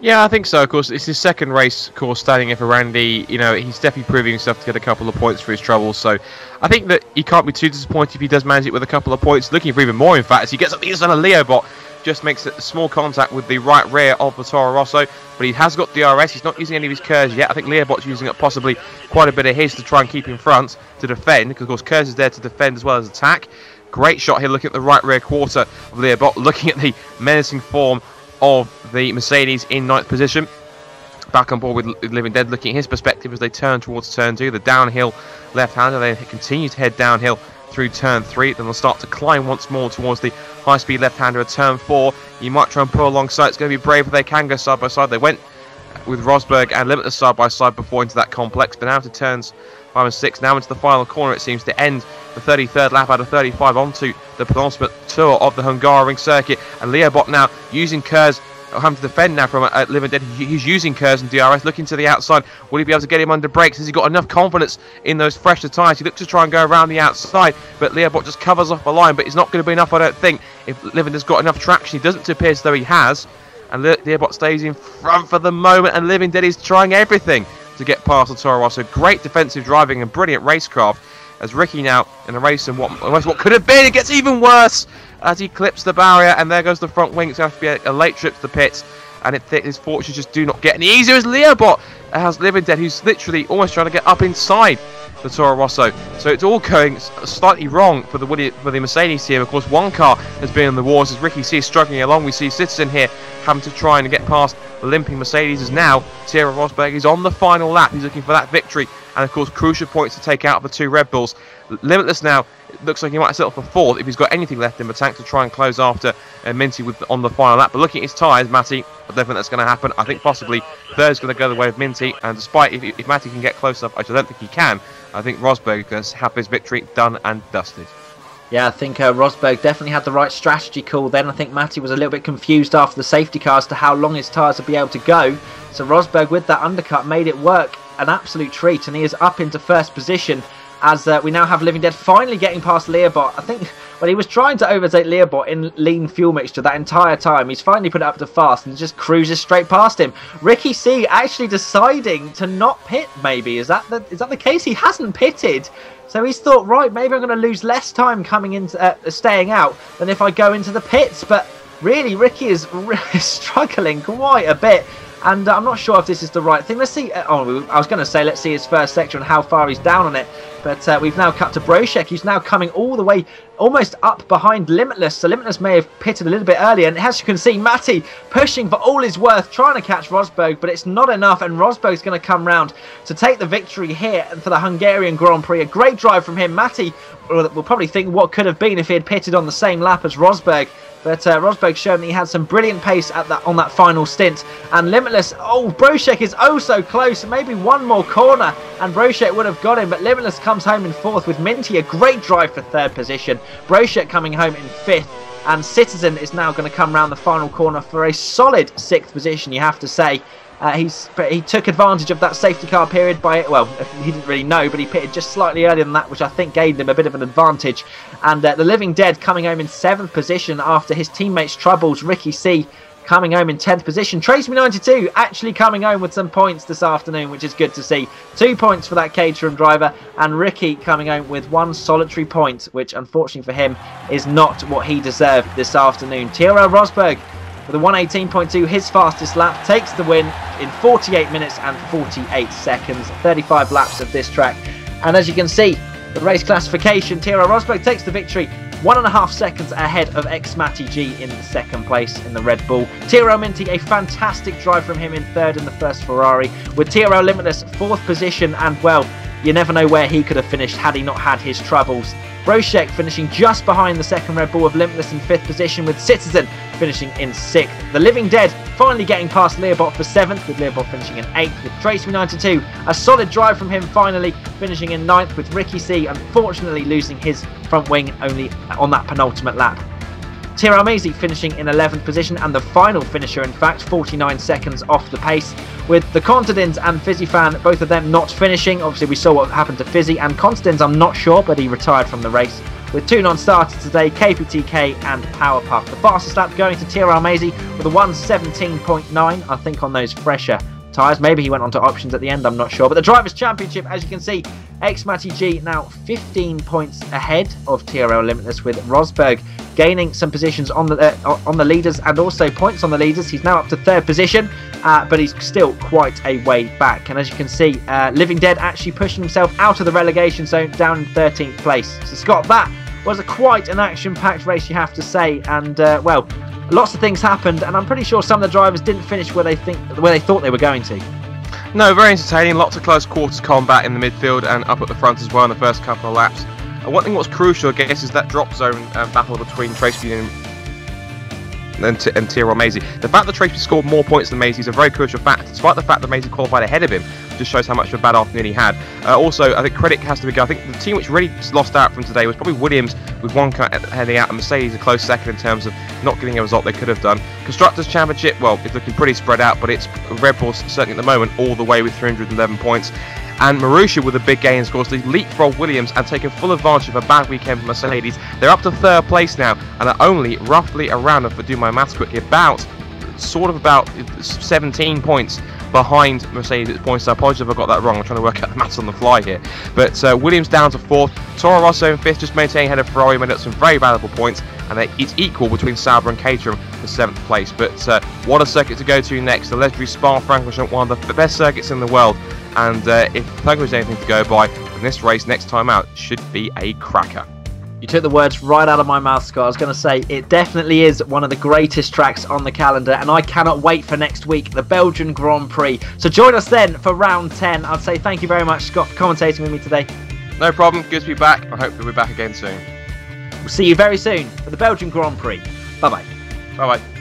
Yeah, I think so. Of course, it's his second race, of course, standing in for Randy. You know, he's definitely proving himself to get a couple of points for his troubles. So I think that he can't be too disappointed if he does manage it with a couple of points. Looking for even more, in fact, as he gets up the inside of Leobot, just makes a small contact with the right rear of the Toro Rosso. But he has got DRS. He's not using any of his curves yet. I think Leobot's using up possibly quite a bit of his to try and keep in front to defend, because, of course, Kurz is there to defend as well as attack. Great shot here, looking at the right rear quarter of Leobot, looking at the menacing form of the Mercedes in 9th position. Back on board with Living Dead, looking at his perspective as they turn towards turn 2, the downhill left-hander. They continue to head downhill through turn 3, then they'll start to climb once more towards the high-speed left-hander at turn 4. You might try and pull alongside. It's going to be brave if they can go side by side. They went with Rosberg and Limitless side by side before into that complex, but now to turns 5 and 6, now into the final corner. It seems to end the 33rd lap out of 35 onto the penultimate tour of the Hungaroring circuit, and Leobot now using curves, having to defend now from Living Dead. He's using curves and DRS, looking to the outside. Will he be able to get him under brakes? Has he got enough confidence in those fresher tyres? He looks to try and go around the outside, but Leobot just covers off the line, but it's not going to be enough, I don't think, if Living Dead's got enough traction. He doesn't appear as though he has, and Leobot stays in front for the moment, and Living Dead is trying everything to get past the Toro Rosso. Great defensive driving and brilliant racecraft, as Ricky now in a race and what could have been, it gets even worse as he clips the barrier, and there goes the front wing. It's going to have to be a late trip to the pits, and his fortunes just do not get any easier as Leobot has Living Dead, who's literally almost trying to get up inside the Toro Rosso. So it's all going slightly wrong for the Mercedes team. Of course, one car has been in the wars as Ricky C is struggling along. We see Citizen here having to try and get past the limping Mercedes, as now Tierra Rosberg is on the final lap. He's looking for that victory, and of course crucial points to take out of the 2 Red Bulls. Limitless now, it looks like he might settle for 4th if he's got anything left in the tank to try and close after Minty on the final lap. But looking at his tyres, Matty, I don't think that's going to happen. I think possibly 3rd is going to go the way of Minty, and despite if Matty can get close enough, which I don't think he can, I think Rosberg is going to have his victory done and dusted. Yeah, I think Rosberg definitely had the right strategy call then. I think Matty was a little bit confused after the safety car as to how long his tyres would be able to go. So Rosberg with that undercut made it work, an absolute treat, and he is up into 1st position as we now have Living Dead finally getting past Leobot. I think when he was trying to overtake Leobot in lean fuel mixture that entire time, he's finally put it up to fast and just cruises straight past him. Ricky C actually deciding to not pit, maybe. Is that the case? He hasn't pitted. So he's thought, right, maybe I'm going to lose less time coming into staying out than if I go into the pits. But really, Ricky is struggling quite a bit. And I'm not sure if this is the right thing. Let's see. I was going to say, let's see his first sector and how far he's down on it. But we've now cut to Broshek, who's now coming all the way almost up behind Limitless, so Limitless may have pitted a little bit earlier, and as you can see, Matty pushing for all his worth, trying to catch Rosberg, but it's not enough, and Rosberg's going to come round to take the victory here for the Hungarian Grand Prix. A great drive from him. Matty will probably think what could have been if he had pitted on the same lap as Rosberg. But Rosberg showed that he had some brilliant pace on that final stint. And Limitless, oh, Brošek is oh so close. Maybe one more corner and Brošek would have got him. But Limitless comes home in 4th with Minty. A great drive for 3rd position. Brošek coming home in 5th. And Citizen is now going to come round the final corner for a solid 6th position, you have to say. He took advantage of that safety car period by, well, he didn't really know, but he pitted just slightly earlier than that, which I think gave him a bit of an advantage. And the Living Dead coming home in 7th position after his teammates' troubles. Ricky C coming home in 10th position. Trace92 actually coming home with some points this afternoon, which is good to see. 2 points for that Caterham driver, and Ricky coming home with 1 solitary point, which unfortunately for him is not what he deserved this afternoon. Tiro Rosberg with a 1:18.2, his fastest lap, takes the win in 48 minutes and 48 seconds, 35 laps of this track. And as you can see, the race classification, Tiro Rosberg takes the victory, 1.5 seconds ahead of xMattyG in the 2nd place in the Red Bull. Tiro Minty, a fantastic drive from him in 3rd in the first Ferrari, with Tiro Limitless 4th position, and well, you never know where he could have finished had he not had his troubles. Brošek finishing just behind the 2nd Red Bull of Limitless in 5th position, with Citizen finishing in 6th. The Living Dead finally getting past Learbot for 7th, with Learbot finishing in 8th, with Trace92. A solid drive from him finally, finishing in 9th, with Ricky C unfortunately losing his front wing only on that penultimate lap. Tiramizi finishing in 11th position, and the final finisher, in fact, 49 seconds off the pace, with the Contadins and Fisi fan, both of them not finishing. Obviously, we saw what happened to Fisi, and Contadins, I'm not sure, but he retired from the race. With 2 non-starters today, KPTK and Powerpuff. The fastest lap going to Tiramizi with a 1:17.9, I think, on those fresher tyres. Maybe he went on to options at the end, I'm not sure. But the Drivers' Championship, as you can see, xMattyG now 15 points ahead of TRL Limitless, with Rosberg gaining some positions on the leaders and also points on the leaders. He's now up to 3rd position, but he's still quite a way back. And as you can see, Living Dead actually pushing himself out of the relegation zone, down in 13th place. So Scott, that was quite an action-packed race, you have to say, and well, lots of things happened, and I'm pretty sure some of the drivers didn't finish where they thought they were going to. No, very entertaining. Lots of close quarters combat in the midfield and up at the front as well in the first couple of laps. And one thing what's crucial, I guess, is that drop zone battle between Tracy and Tyrrell Maisie. The fact that Tracy scored more points than Maisie is a very crucial fact, despite the fact that Maisie qualified ahead of him. Just shows how much of a bad afternoon he had. Also, I think credit has to be given. I think the team which really lost out from today was probably Williams, with one cut heading out, and Mercedes a close second in terms of not getting a result they could have done. Constructors' Championship, well, it's looking pretty spread out, but it's Red Bull's certainly at the moment all the way with 311 points. And Marussia with a big gain, of course, they leapfrog Williams and taken full advantage of a bad weekend for Mercedes. They're up to 3rd place now and are only roughly around, if I do my maths quickly, about 17 points behind Mercedes points. So I apologize if I got that wrong. I'm trying to work out the maths on the fly here. But Williams down to 4th, Toro Rosso in 5th, just maintaining ahead of Ferrari, made up some very valuable points, and it's equal between Sauber and Caterham for 7th place. But what a circuit to go to next. The legendary Spa-Francorchamps, one of the best circuits in the world. And if Hungary's anything to go by, then this race next time out should be a cracker. You took the words right out of my mouth, Scott. I was going to say, it definitely is one of the greatest tracks on the calendar, and I cannot wait for next week, the Belgian Grand Prix. So join us then for round 10. I'd say thank you very much, Scott, for commentating with me today. No problem. Good to be back. I hope we'll be back again soon. We'll see you very soon for the Belgian Grand Prix. Bye-bye. Bye-bye.